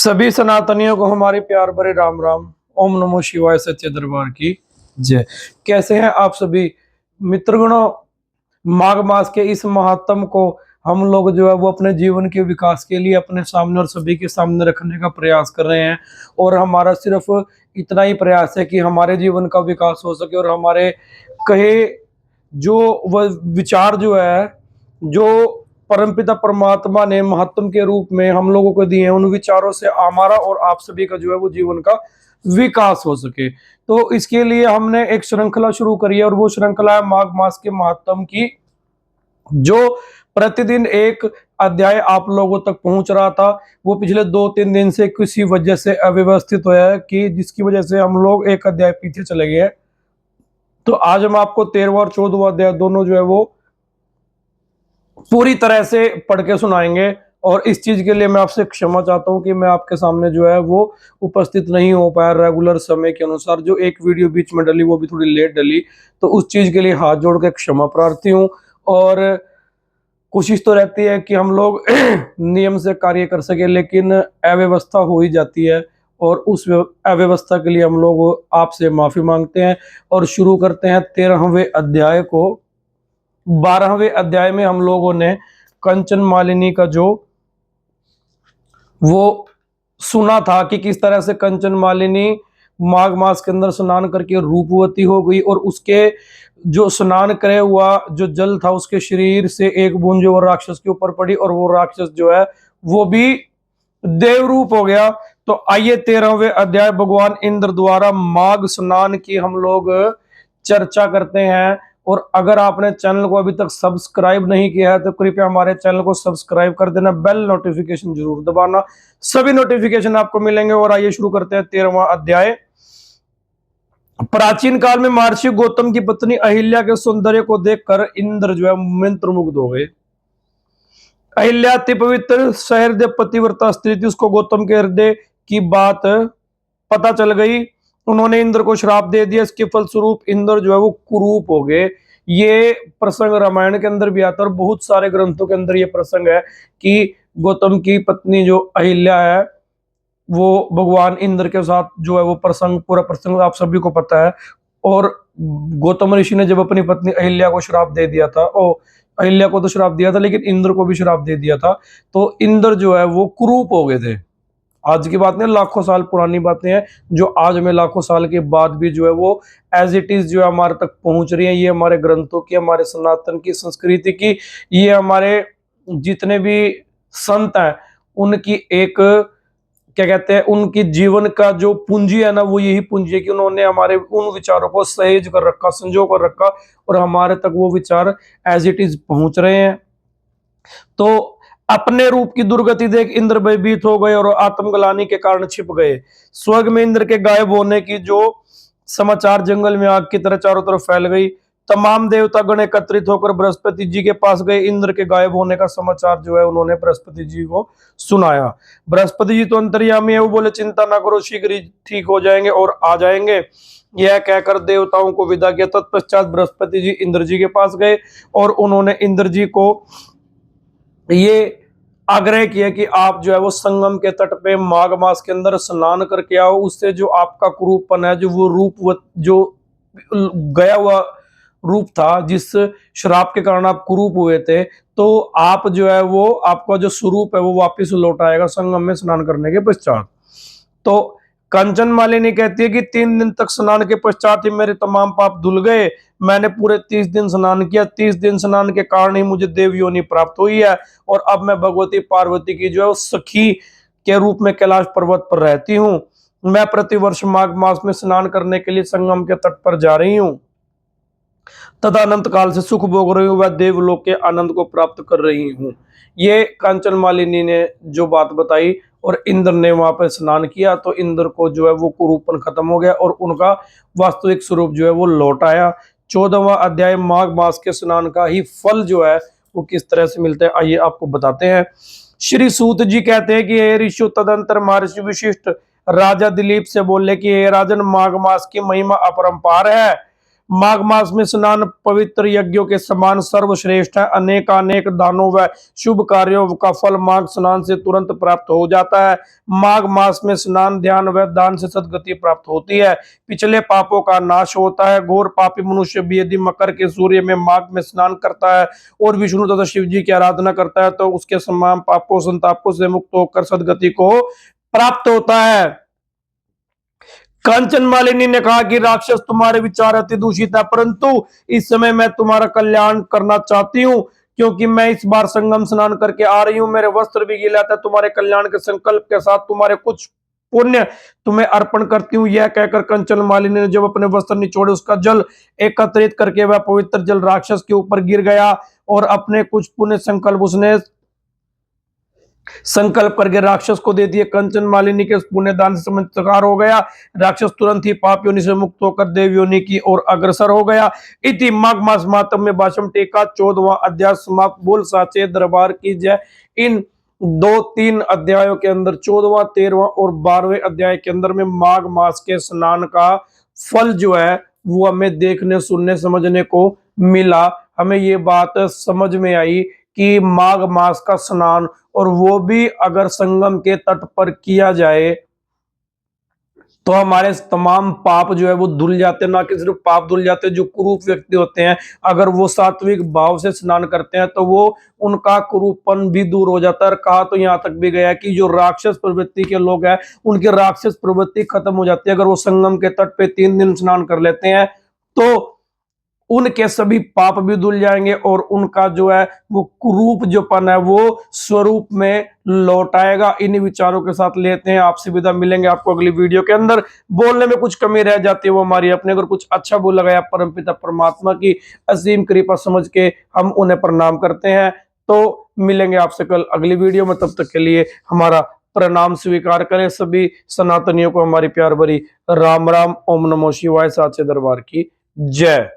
सभी सनातनियों को हमारे प्यार भरे राम राम। ओम नमो शिवाय। सच्चे दरबार की जय। कैसे हैं आप सभी मित्रगणों। माघ मास के इस महात्म को हम लोग जो है वो अपने जीवन के विकास के लिए अपने सामने और सभी के सामने रखने का प्रयास कर रहे हैं। और हमारा सिर्फ इतना ही प्रयास है कि हमारे जीवन का विकास हो सके और हमारे कहे जो वह विचार जो है, जो परमपिता परमात्मा ने महत्व के रूप में हम लोगों को दिए हैं, उन विचारों से हमारा और आप सभी का जो है वो जीवन का विकास हो सके। तो इसके लिए हमने एक श्रृंखला शुरू करी है और वो श्रृंखला है माघ मास के महात्म की, जो प्रतिदिन एक अध्याय आप लोगों तक पहुंच रहा था। वो पिछले 2-3 दिन से किसी वजह से अव्यवस्थित हुआ है कि जिसकी वजह से हम लोग एक अध्याय पीछे चले गए। तो आज हम आपको 13वां और 14वां अध्याय दोनों जो है वो पूरी तरह से पढ़ के सुनाएंगे। और इस चीज के लिए मैं आपसे क्षमा चाहता हूं कि मैं आपके सामने जो है वो उपस्थित नहीं हो पाया रेगुलर समय के अनुसार। जो एक वीडियो बीच में डली वो भी थोड़ी लेट डली, तो उस चीज के लिए हाथ जोड़ के क्षमा प्रार्थी हूं। और कोशिश तो रहती है कि हम लोग नियम से कार्य कर सके, लेकिन अव्यवस्था हो ही जाती है और उस अव्यवस्था के लिए हम लोग आपसे माफी मांगते हैं। और शुरू करते हैं 13वें अध्याय को। 12वें अध्याय में हम लोगों ने कंचन मालिनी का जो वो सुना था कि किस तरह से कंचन मालिनी माघ मास के अंदर स्नान करके रूपवती हो गई और उसके जो स्नान करे हुआ जो जल था उसके शरीर से एक बूंद जो राक्षस के ऊपर पड़ी और वो राक्षस जो है वो भी देव रूप हो गया। तो आइए 13वें अध्याय भगवान इंद्र द्वारा माघ स्नान की हम लोग चर्चा करते हैं। और अगर आपने चैनल को अभी तक सब्सक्राइब नहीं किया है तो कृपया हमारे चैनल को सब्सक्राइब कर देना, बेल नोटिफिकेशन जरूर दबाना, सभी नोटिफिकेशन आपको मिलेंगे। और आइए शुरू करते हैं 13वां अध्याय। प्राचीन काल में महर्षि गौतम की पत्नी अहिल्या के सौंदर्य को देखकर इंद्र जो है मंत्रमुग्ध हो गए। अहिल्या अति पवित्र सहृदय पतिव्रता स्त्री थी, उसको गौतम के हृदय की बात पता चल गई। उन्होंने इंद्र को श्राप दे दिया। इसके फलस्वरूप इंद्र जो है वो कुरूप हो गए। ये प्रसंग रामायण के अंदर भी आता है और बहुत सारे ग्रंथों के अंदर ये प्रसंग है कि गौतम की पत्नी जो अहिल्या है वो भगवान इंद्र के साथ जो है वो प्रसंग, पूरा प्रसंग आप सभी को पता है। और गौतम ऋषि ने जब अपनी पत्नी अहिल्या को श्राप दे दिया था, अहिल्या को तो श्राप दिया था लेकिन इंद्र को भी श्राप दे दिया था, तो इंद्र जो है वो कुरूप हो गए थे। आज की बात नहीं, लाखों साल पुरानी बातें हैं जो आज में लाखों साल के बाद भी जो है वो एज इट इज जो है हमारे तक पहुंच रही है। ये हमारे ग्रंथों की, हमारे सनातन की संस्कृति की, ये हमारे जितने भी संत हैं उनकी एक क्या कहते हैं, उनकी जीवन का जो पूंजी है ना वो यही पूंजी है कि उन्होंने हमारे उन विचारों को सहेज कर रखा, संजो कर रखा और हमारे तक वो विचार एज इट इज पहुंच रहे हैं। तो अपने रूप की दुर्गति देख इंद्र भयभीत हो गए और आत्मग्लानि के कारण छिप गए। स्वर्ग में इंद्र के गायब होने की जो समाचार जंगल में आग की तरह चारों तरफ फैल गई। तमाम देवता गण एकत्रित होकर बृहस्पति जी के पास गए। इंद्र के गायब होने का समाचार जो है उन्होंने बृहस्पति जी को सुनाया। बृहस्पति जी तो अंतर्यामी है, वो बोले चिंता ना करो, शीघ्र ही ठीक हो जाएंगे और आ जाएंगे। यह कहकर देवताओं को विदा किया। तत्पश्चात बृहस्पति जी इंद्र जी के पास गए और उन्होंने इंद्र जी को ये आग्रह किया कि आप जो है वो संगम के तट पे माघ मास के अंदर स्नान करके आओ। उससे जो आपका कुरूपन है, जो वो रूप, जो गया हुआ रूप था, जिस श्राप के कारण आप कुरूप हुए थे, तो आप जो है वो आपका जो स्वरूप है वो वापस लौट आएगा संगम में स्नान करने के पश्चात। तो कंचन मालिनी कहती है कि 3 दिन तक स्नान के पश्चात ही मेरे तमाम पाप धुल गए। मैंने पूरे 30 दिन स्नान किया। 30 दिन स्नान के कारण ही मुझे देव योनि प्राप्त हुई है और अब मैं भगवती पार्वती की जो है सखी के रूप में कैलाश पर्वत पर रहती हूँ। मैं प्रतिवर्ष माघ मास में स्नान करने के लिए संगम के तट पर जा रही हूँ तथा अनंत काल से सुख भोग रही हूँ, वह देवलोक के आनंद को प्राप्त कर रही हूँ। ये कांचन मालिनी ने जो बात बताई और इंद्र ने वहां पर स्नान किया तो इंद्र को जो है वो कुरूपन खत्म हो गया और उनका वास्तविक स्वरूप जो है वो लौट आया। 14वां अध्याय माघ मास के स्नान का ही फल जो है वो किस तरह से मिलता है आइए आपको बताते हैं। श्री सूत जी कहते हैं कि हे ऋषि, तदंतर महर्षि विशिष्ट राजा दिलीप से बोले कि हे राजन, माघ मास की महिमा अपरंपार है। माघ मास में स्नान पवित्र यज्ञों के समान सर्वश्रेष्ठ है। अनेक अनेक दानों व शुभ कार्यों का फल माघ स्नान से तुरंत प्राप्त हो जाता है। माघ मास में स्नान, ध्यान व दान से सद्गति प्राप्त होती है। पिछले पापों का नाश होता है। घोर पापी मनुष्य भी यदि मकर के सूर्य में माघ में स्नान करता है और विष्णु तथा शिव जी की आराधना करता है तो उसके तमाम पापों संतापों से मुक्त होकर सद्गति को प्राप्त होता है। कंचन मालिनी ने कहा कि राक्षस, तुम्हारे विचार अति दूषित है, परंतु इस समय मैं तुम्हारा कल्याण करना चाहती हूँ, क्योंकि मैं इस बार संगम स्नान करके आ रही हूँ। मेरे वस्त्र भी गीला था। तुम्हारे कल्याण के संकल्प के साथ तुम्हारे कुछ पुण्य तुम्हें अर्पण करती हूँ। यह कहकर कंचन मालिनी ने जब अपने वस्त्र निचोड़े, उसका जल एकत्रित करके वह पवित्र जल राक्षस के ऊपर गिर गया और अपने कुछ पुण्य संकल्प उसने संकल्प करके राक्षस को दे दिए। कंचन मालिनी के पुण्य दान से चमत्कार हो गया। राक्षस तुरंत ही पाप योनि से मुक्त होकर देव योनि की ओर अग्रसर हो गया। इति माघ मास महात्म्य में भाषम टीका 14वां अध्याय समाप्त। बोल साचे दरबार की जय। इन 2-3 अध्यायों के अंदर 14वां, 13वां और 12वें अध्याय के अंदर में माघ मास के स्नान का फल जो है वो हमें देखने, सुनने, समझने को मिला। हमें ये बात समझ में आई कि माघ मास का स्नान, और वो भी अगर संगम के तट पर किया जाए तो हमारे तमाम पाप जो है वो धुल जाते हैं। ना कि सिर्फ पाप धुल जाते हैं, जो कुरूप व्यक्ति होते हैं अगर वो सात्विक भाव से स्नान करते हैं तो वो उनका कुरूपन भी दूर हो जाता है। और कहा तो यहाँ तक भी गया कि जो राक्षस प्रवृत्ति के लोग हैं उनकी राक्षस प्रवृत्ति खत्म हो जाती है। अगर वो संगम के तट पे 3 दिन स्नान कर लेते हैं तो उनके सभी पाप भी धुल जाएंगे और उनका जो है वो कुरूप जोपन है वो स्वरूप में लौट आएगा। इन विचारों के साथ लेते हैं आपसे विदा। मिलेंगे आपको अगली वीडियो के अंदर। बोलने में कुछ कमी रह जाती है वो हमारी अपने, अगर कुछ अच्छा बोल लगाया परमपिता परमात्मा की असीम कृपा समझ के हम उन्हें प्रणाम करते हैं। तो मिलेंगे आपसे कल अगली वीडियो में, तब तक के लिए हमारा प्रणाम स्वीकार करें। सभी सनातनियों को हमारी प्यार भरी राम राम। ओम नमो शिवाय। साचे दरबार की जय।